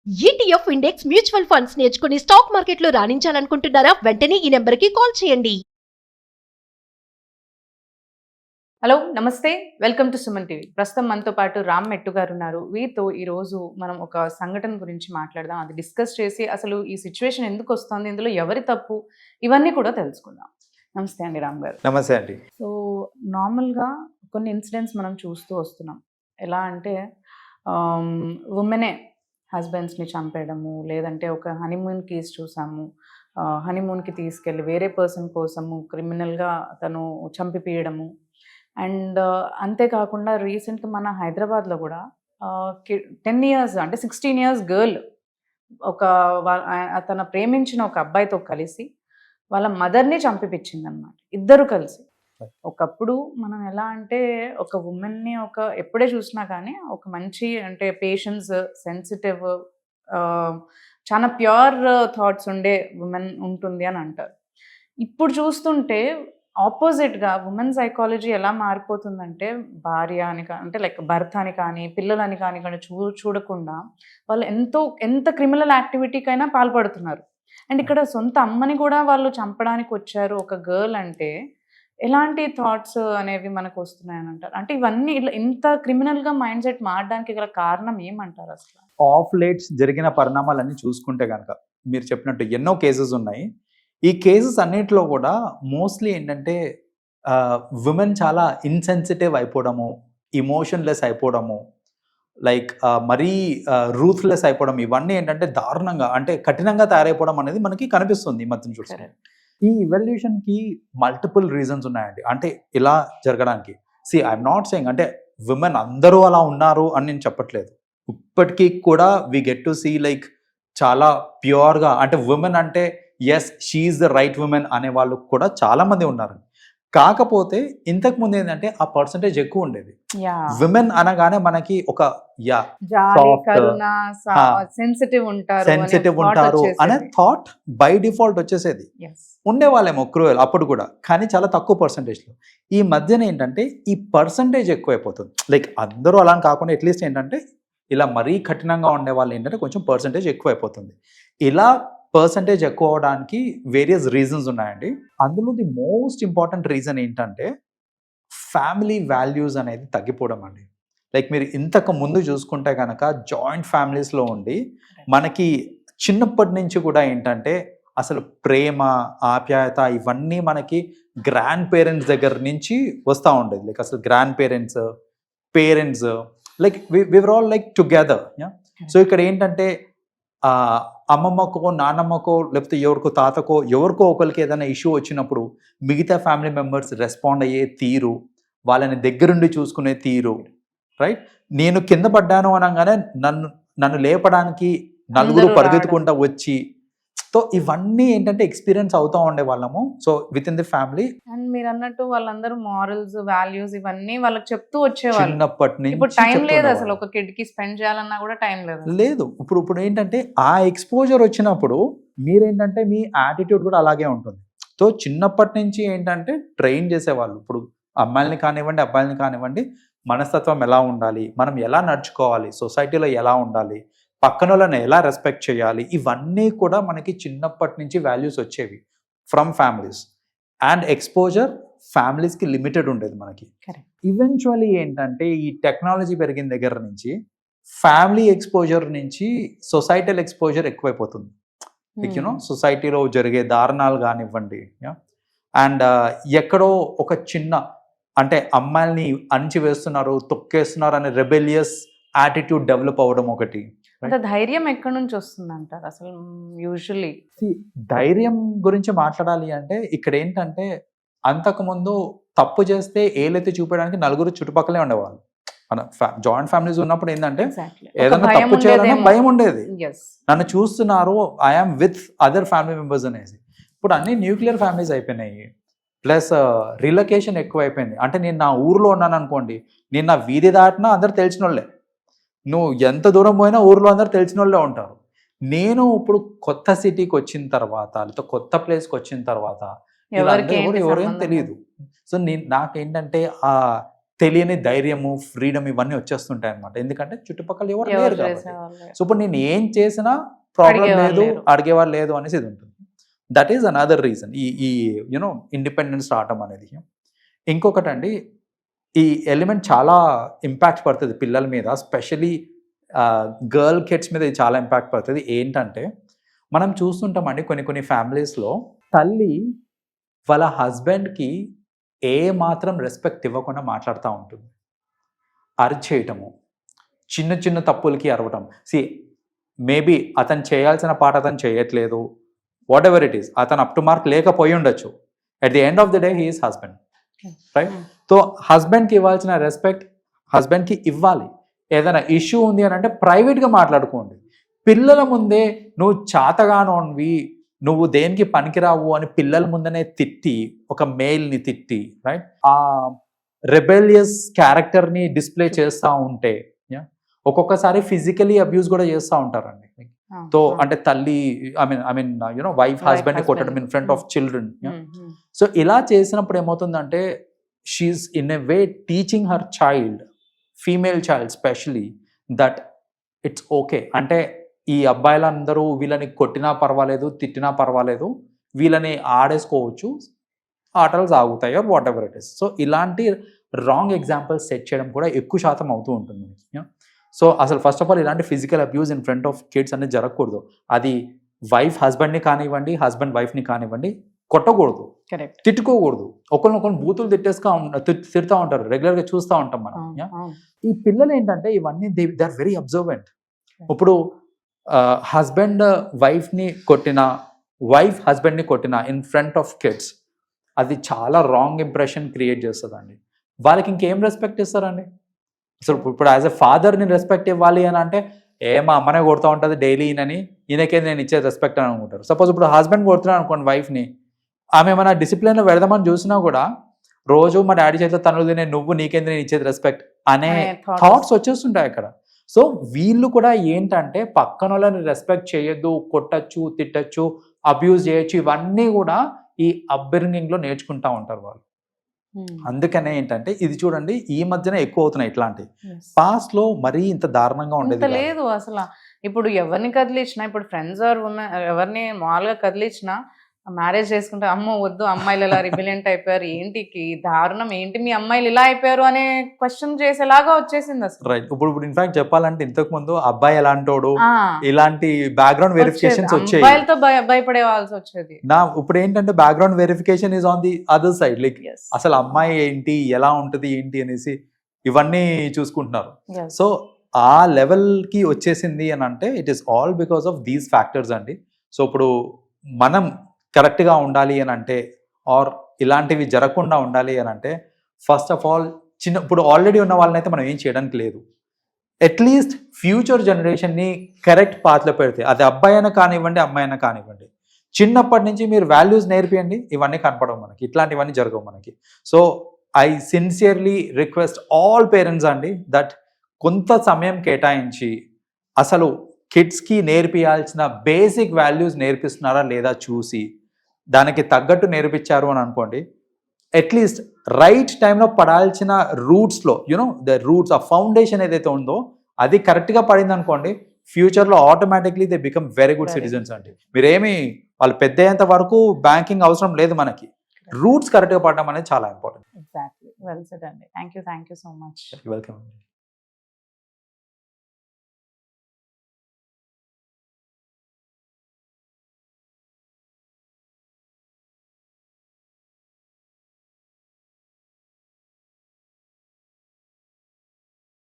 ETF index mutual funds నేర్చుకుని stock మార్కెట్లో రాణించాలనుకుంటున్నారా? వెంటనే ఈ నెంబర్కి కాల్ చేయండి. హలో నమస్తే, వెల్కమ్ టు సుమన్ టీవీ. ప్రస్తుతం మనతో పాటు రామ్ మెట్టు గారు ఉన్నారు. వీరితో ఈరోజు మనం ఒక సంఘటన గురించి మాట్లాడదాం, అది డిస్కస్ చేసి అసలు ఈ సిచ్యువేషన్ ఎందుకు వస్తుంది, ఇందులో ఎవరి తప్పు, ఇవన్నీ కూడా తెలుసుకుందాం. నమస్తే అండి రామ్ గారు. నమస్తే అండి. సో నార్మల్గా కొన్ని ఇన్సిడెంట్స్ మనం చూస్తూ వస్తున్నాం. ఎలా అంటే ఉమెనే హస్బెండ్స్ని చంపేయడము, లేదంటే ఒక హనీమూన్ కేసు చూసాము. హనీమూన్కి తీసుకెళ్ళి వేరే పర్సన్ కోసము క్రిమినల్గా తను చంపిపీయడము. అండ్ అంతేకాకుండా రీసెంట్గా మన హైదరాబాద్లో కూడా 10 years అంటే 16 years గర్ల్ ఒక తన ప్రేమించిన ఒక అబ్బాయితో కలిసి వాళ్ళ మదర్ని చంపిపించిందనమాట, ఇద్దరు కలిసి. ఒకప్పుడు మనం ఎలా అంటే ఒక ఉమెన్ని ఎప్పుడే చూసినా కానీ ఒక మంచి అంటే పేషెన్స్, సెన్సిటివ్, చాలా ప్యూర్ థాట్స్ ఉండే ఉమెన్ ఉంటుంది అని అంటారు. ఇప్పుడు చూస్తుంటే ఆపోజిట్గా ఉమెన్ సైకాలజీ ఎలా మారిపోతుందంటే భార్య అని అంటే లైక్ భర్త అని కానీ పిల్లలని కానీ చూడకుండా వాళ్ళు ఎంత క్రిమినల్ యాక్టివిటీకైనా పాల్పడుతున్నారు. అండ్ ఇక్కడ సొంత అమ్మని కూడా వాళ్ళు చంపడానికి వచ్చారు ఒక గర్ల్ అంటే ఎలాంటి థాట్స్ అనేవి మనకు వస్తున్నాయని అంటారు? అంటే ఇవన్నీ ఇంత క్రిమినల్గా మైండ్ సెట్ మారడానికి గల కారణం ఏమంటారు అసలు? ఆఫ్ లేట్స్ జరిగిన పరిణామాలన్నీ చూసుకుంటే కనుక మీరు చెప్పినట్టు ఎన్నో కేసెస్ ఉన్నాయి. ఈ కేసెస్ అన్నిటిలో కూడా మోస్ట్లీ ఏంటంటే విమెన్ చాలా ఇన్సెన్సిటివ్ అయిపోవడము, ఇమోషన్లెస్ అయిపోవడము, లైక్ మరీ రూత్లెస్ అయిపోవడం, ఇవన్నీ ఏంటంటే దారుణంగా అంటే కఠినంగా తయారైపోవడం అనేది మనకి కనిపిస్తుంది ఈ మధ్యన చూస్తే. ఈ ఇవల్యూషన్కి మల్టిపుల్ రీజన్స్ ఉన్నాయండి అంటే ఇలా జరగడానికి. ఐఎమ్ నాట్ సేయింగ్ అంటే విమెన్ అందరూ అలా ఉన్నారు అని నేను చెప్పట్లేదు. ఇప్పటికీ కూడా we get to see like చాలా ప్యూర్గా అంటే విమెన్ అంటే yes she is the right women అనే వాళ్ళు కూడా చాలా మంది ఉన్నారు. కాకపోతే ఇంతకు ముందు ఏంటంటే ఆ పర్సంటేజ్ ఎక్కువ ఉండేది. విమెన్ అనగానే మనకి ఒక సెన్సిటివ్ ఉంటారు అనే థాట్ బై డిఫాల్ట్ వచ్చేసేది. ఉండేవాళ్ళేమో క్రూయల్ అప్పుడు కూడా, కానీ చాలా తక్కువ పర్సంటేజ్లో. ఈ మధ్యన ఏంటంటే ఈ పర్సంటేజ్ ఎక్కువైపోతుంది. లైక్ అందరూ అలా కాకుండా అట్లీస్ట్ ఏంటంటే ఇలా మరీ కఠినంగా ఉండే వాళ్ళు ఏంటంటే కొంచెం పర్సంటేజ్ ఎక్కువైపోతుంది. ఇలా పర్సంటేజ్ ఎక్కువ అవడానికి వేరియస్ రీజన్స్ ఉన్నాయండి. అందులో ది మోస్ట్ ఇంపార్టెంట్ రీజన్ ఏంటంటే ఫ్యామిలీ వాల్యూస్ అనేది తగ్గిపోవడం అండి. లైక్ మీరు ఇంతకు ముందు చూసుకుంటే కనుక జాయింట్ ఫ్యామిలీస్లో ఉండి మనకి చిన్నప్పటి నుంచి కూడా ఏంటంటే అసలు ప్రేమ, ఆప్యాయత ఇవన్నీ మనకి గ్రాండ్ పేరెంట్స్ దగ్గర నుంచి వస్తూ ఉండేది. లైక్ అసలు grandparents like we were all like together. So ఇక్కడ ఏంటంటే అమ్మమ్మకో నాన్నమ్మకో లేకపోతే ఎవరికో తాతకో ఎవరికో ఒకరికి ఏదైనా ఇష్యూ వచ్చినప్పుడు మిగతా ఫ్యామిలీ మెంబర్స్ రెస్పాండ్ అయ్యే తీరు, వాళ్ళని దగ్గరుండి చూసుకునే తీరు, రైట్? నేను కింద పడ్డాను అనగానే నన్ను లేపడానికి నలుగురు పరిగెత్తుకుంటూ వచ్చి, సో ఇవన్నీ ఏంటంటే ఎక్స్పీరియన్స్ అవుతూ ఉండే వాళ్ళము. So with in the family. And మీరు అన్నట్టు వాళ్ళందరూ మారల్స్, వాల్యూస్ ఇవన్నీ వాళ్ళకి చెప్తూ వచ్చేవాళ్ళు. చిన్నప్పటి నుంచి ఇప్పుడు టైం లేదు అసలు, ఒక కిడ్కి స్పెండ్ చేయాలన్నా కూడా టైం లేదు. ఇప్పుడు ఏంటంటే ఆ ఎక్స్పోజర్ వచ్చినప్పుడు మీరేంటంటే మీ యాటిట్యూడ్ కూడా అలాగే ఉంటుంది. సో చిన్నప్పటి నుంచి ఏంటంటే ట్రైన్ చేసేవాళ్ళు. ఇప్పుడు అమ్మాయిని కానివ్వండి అబ్బాయిని కానివ్వండి, మనస్తత్వం ఎలా ఉండాలి, మనం ఎలా నడుచుకోవాలి, సొసైటీలో ఎలా ఉండాలి, పక్కన వాళ్ళని ఎలా రెస్పెక్ట్ చేయాలి, ఇవన్నీ కూడా మనకి చిన్నప్పటి నుంచి వాల్యూస్ వచ్చేవి ఫ్రమ్ ఫ్యామిలీస్. అండ్ ఎక్స్పోజర్ ఫ్యామిలీస్కి లిమిటెడ్ ఉండేది మనకి. ఈవెన్చువల్లీ ఏంటంటే ఈ టెక్నాలజీ పెరిగిన దగ్గర నుంచి ఫ్యామిలీ ఎక్స్పోజర్ నుంచి సొసైటల్ ఎక్స్పోజర్ ఎక్కువైపోతుంది. లైక్ సొసైటీలో జరిగే దారుణాలు కానివ్వండి, అండ్ ఎక్కడో ఒక చిన్న అంటే అమ్మాయిల్ని అణిచివేస్తున్నారు, తొక్కేస్తున్నారు అనే రెబెలియస్ యాటిట్యూడ్ డెవలప్ అవ్వడం ఒకటి. అంటే ధైర్యం ఎక్కడి నుంచి వస్తుంది అంటారు అసలు? యూజువల్లీ ధైర్యం గురించి మాట్లాడాలి అంటే ఇక్కడ ఏంటంటే అంతకుముందు తప్పు చేస్తే ఏలైతే చూపించడానికి నలుగురు చుట్టుపక్కలే ఉండేవాళ్ళు. మన జాయింట్ ఫ్యామిలీస్ ఉన్నప్పుడు ఏంటంటే ఏదైనా తప్పు చేయాలన్నా భయం ఉండేది. నన్ను చూస్తున్నారు, I'm with other family members అనేసి. ఇప్పుడు అన్ని న్యూక్లియర్ ఫ్యామిలీస్ అయిపోయినాయి, ప్లస్ రిలొకేషన్ ఎక్కువ అయిపోయింది. అంటే నేను నా ఊర్లో ఉన్నాను అనుకోండి, నేను నా వీధి దాటినా అందరు తెలిసిన వాళ్ళే. నువ్వు ఎంత దూరం పోయినా ఊర్లో అందరు తెలిసిన వాళ్ళే ఉంటారు. నేను ఇప్పుడు కొత్త సిటీకి వచ్చిన తర్వాత లేకపోతే కొత్త ప్లేస్కి వచ్చిన తర్వాత ఎవరేం తెలియదు. సో నాకేంటంటే ఆ తెలియని ధైర్యము, ఫ్రీడమ్ ఇవన్నీ వచ్చేస్తుంటాయి అనమాట. ఎందుకంటే చుట్టుపక్కల ఎవరు లేరు కాబట్టి. చేసేవాళ్ళు. సో ఇప్పుడు నేను ఏం చేసినా ప్రాబ్లం అడిగేవారు లేదు, లేరు. అడిగేవారు లేదు అనేసి ఇది ఉంటుంది. దట్ ఈస్ అనదర్ రీజన్ ఈ యూనో ఇండిపెండెన్స్ రావటం అనేది. ఇంకొకటి అండి, ఈ ఎలిమెంట్ చాలా ఇంపాక్ట్ పడుతుంది పిల్లల మీద, స్పెషలీ గర్ల్ కిడ్స్ మీద ఇది చాలా ఇంపాక్ట్ పడుతుంది. ఏంటంటే మనం చూస్తుంటామండి కొన్ని ఫ్యామిలీస్లో తల్లి వాళ్ళ హస్బెండ్కి ఏ మాత్రం రెస్పెక్ట్ ఇవ్వకుండా మాట్లాడుతూ ఉంటుంది. అరిచేయటము, చిన్న తప్పులకి అరవటం. మేబీ అతను చేయాల్సిన పాట అతను చేయట్లేదు, వాట్ ఎవర్ ఇట్ ఈస్, అతను అప్ టు మార్క్ లేకపోయి ఉండొచ్చు. At the end of the day he is husband, right? So హస్బెండ్కి ఇవ్వాల్సిన రెస్పెక్ట్ హస్బెండ్కి ఇవ్వాలి. ఏదైనా ఇష్యూ ఉంది అని అంటే ప్రైవేట్గా మాట్లాడుకోండి. పిల్లల ముందే నువ్వు చాతగానోన్వి, నువ్వు దేనికి పనికిరావు అని పిల్లల ముందనే తిట్టి, ఒక మేల్ని తిట్టి, రైట్, ఆ రెబెలియస్ క్యారెక్టర్ని డిస్ప్లే చేస్తూ ఉంటే ఒక్కొక్కసారి ఫిజికలీ అబ్యూస్ కూడా చేస్తూ ఉంటారండి. తో అంటే తల్లి ఐ మీన్ యూనో వైఫ్ హస్బెండ్ని కొట్టడం in front of children. So ఇలా చేసినప్పుడు ఏమవుతుందంటే she is in a way teaching her child, female child specially, that it's okay. అంటే ఈ అబ్బాయిలందరూ వీళ్ళని కొట్టినా పర్వాలేదు, తిట్టినా పర్వాలేదు, వీళ్ళని ఆడేసుకోవచ్చు, ఆటలు సాగుతాయి, or whatever it is. So ఇలాంటి రాంగ్ ఎగ్జాంపుల్స్ సెట్ చేయడం కూడా ఎక్కువ శాతం అవుతూ ఉంటుంది. సో అసలు ఫస్ట్ ఆఫ్ ఆల్ ఇలాంటి physical abuse in front of kids అనేది జరగకూడదు. అది వైఫ్ హస్బెండ్ని కానివ్వండి, హస్బెండ్ వైఫ్ని కానివ్వండి, కొట్టకూడదు, తిట్టుకోకూడదు. ఒకరినొకరు బూతులు తిడుతూ ఉంటారు, రెగ్యులర్గా చూస్తూ ఉంటాం మనం. ఈ పిల్లలు ఏంటంటే ఇవన్నీ దే ఆర్ వెరీ అబ్జర్వెంట్. ఇప్పుడు హస్బెండ్ వైఫ్ని కొట్టినా, వైఫ్ హస్బెండ్ని కొట్టినా ఇన్ ఫ్రంట్ ఆఫ్ కిడ్స్, అది చాలా రాంగ్ ఇంప్రెషన్ క్రియేట్ చేస్తుందండి. వాళ్ళకి ఇంకేం రెస్పెక్ట్ ఇస్తారండి? అసలు ఇప్పుడు యాజ్ ఎ ఫాదర్ని రెస్పెక్ట్ ఇవ్వాలి అని అంటే మా అమ్మనే కొడుతూ ఉంటుంది డైలీ ఈయనని, ఈయనకే నేను ఇచ్చే రెస్పెక్ట్ అని అనుకుంటారు. సపోజ్ ఇప్పుడు హస్బెండ్ కొడుతున్నాను అనుకోండి వైఫ్ని, ఆమె ఏమైనా డిసిప్లిన్లో పెడదామని చూసినా కూడా రోజు మా డాడీ చేత తనులు తినే నువ్వు నీకేంది నేను ఇచ్చేది రెస్పెక్ట్ అనే థాట్స్ వచ్చేస్తుంటాయి అక్కడ. సో వీళ్ళు కూడా ఏంటంటే పక్కన వాళ్ళని రెస్పెక్ట్ చేయొద్దు, కొట్టచ్చు, తిట్టచ్చు, అబ్యూజ్ చేయొచ్చు, ఇవన్నీ కూడా ఈ అప్బ్రింగింగ్లో నేర్చుకుంటూ ఉంటారు వాళ్ళు. అందుకనే ఏంటంటే ఇది చూడండి ఈ మధ్యన ఎక్కువ అవుతున్నాయి ఇట్లాంటివి. పాస్ట్ లో మరీ ఇంత దారుణంగా ఉండేది లేదు అసలు. ఇప్పుడు ఎవరిని కదిలించినా, ఇప్పుడు ఫ్రెండ్స్ ఆర్ ఉమెన్ ఎవరిని మామూలుగా కదిలించినా, మ్యారేజ్ చేసుకుంటే అమ్మో వద్దు, అమ్మాయిలు ఇలా రిబిలియంట్ అయిపోయారు, ఏంటి దారుణం, ఏంటి మీ అమ్మాయిలు ఇలా అయిపోయారు అనే క్వశ్చన్ చేసేలాగా వచ్చేసింది అసలు. రైట్. ఇప్పుడు ఇన్ఫాక్ట్ చెప్పాలంటే ఇంతకు ముందు అబ్బాయి ఎలాంటోడు, ఇలాంటి బ్యాక్గ్రౌండ్ వెరిఫికేషన్స్ వచ్చాయి, అబ్బాయిలతో భయపడేవాల్సి వచ్చేది. ఇప్పుడు ఏంటంటే background verification is on the other side. Like అసలు అమ్మాయి ఏంటి, ఎలా ఉంటది ఏంటి అనేసి ఇవన్నీ చూసుకుంటున్నారు. సో ఆ లెవెల్ కి వచ్చేసింది అని అంటే it is all because of these factors అండి. సో ఇప్పుడు మనం కరెక్ట్గా ఉండాలి అని అంటే, ఆర్ ఇలాంటివి జరగకుండా ఉండాలి అని అంటే, ఫస్ట్ ఆఫ్ ఆల్ ఇప్పుడు ఆల్రెడీ ఉన్న వాళ్ళనైతే మనం ఏం చేయడానికి లేదు. అట్లీస్ట్ ఫ్యూచర్ జనరేషన్ని కరెక్ట్ పాత్లో పెడితే, అది అబ్బాయి అయినా కానివ్వండి, అమ్మాయి అయినా కానివ్వండి, చిన్నప్పటి నుంచి మీరు వాల్యూస్ నేర్పియండి, ఇవన్నీ కనపడవు మనకి, ఇట్లాంటివన్నీ జరగవు మనకి. So I sincerely request all parents అండి దట్ కొంత సమయం కేటాయించి అసలు కిడ్స్కి నేర్పియాల్సిన బేసిక్ వాల్యూస్ నేర్పిస్తున్నారా లేదా చూసి దానికి తగ్గట్టు నేర్పించారు అని అనుకోండి, అట్లీస్ట్ రైట్ టైంలో పడాల్సిన రూట్స్లో ద రూట్స్, ఆ ఫౌండేషన్ ఏదైతే ఉందో అది కరెక్ట్గా పడింది అనుకోండి, ఫ్యూచర్లో automatically they become very good citizens అండి. మీరేమి వాళ్ళు పెద్ద అయ్యేంత వరకు బ్యాంకింగ్ అవసరం లేదు మనకి, రూట్స్ కరెక్ట్గా పడడం అనేది చాలా ఇంపార్టెంట్. ఎగ్జాక్ట్లీ, వెల్ సెడ్ అండి. Thank you so much. Welcome.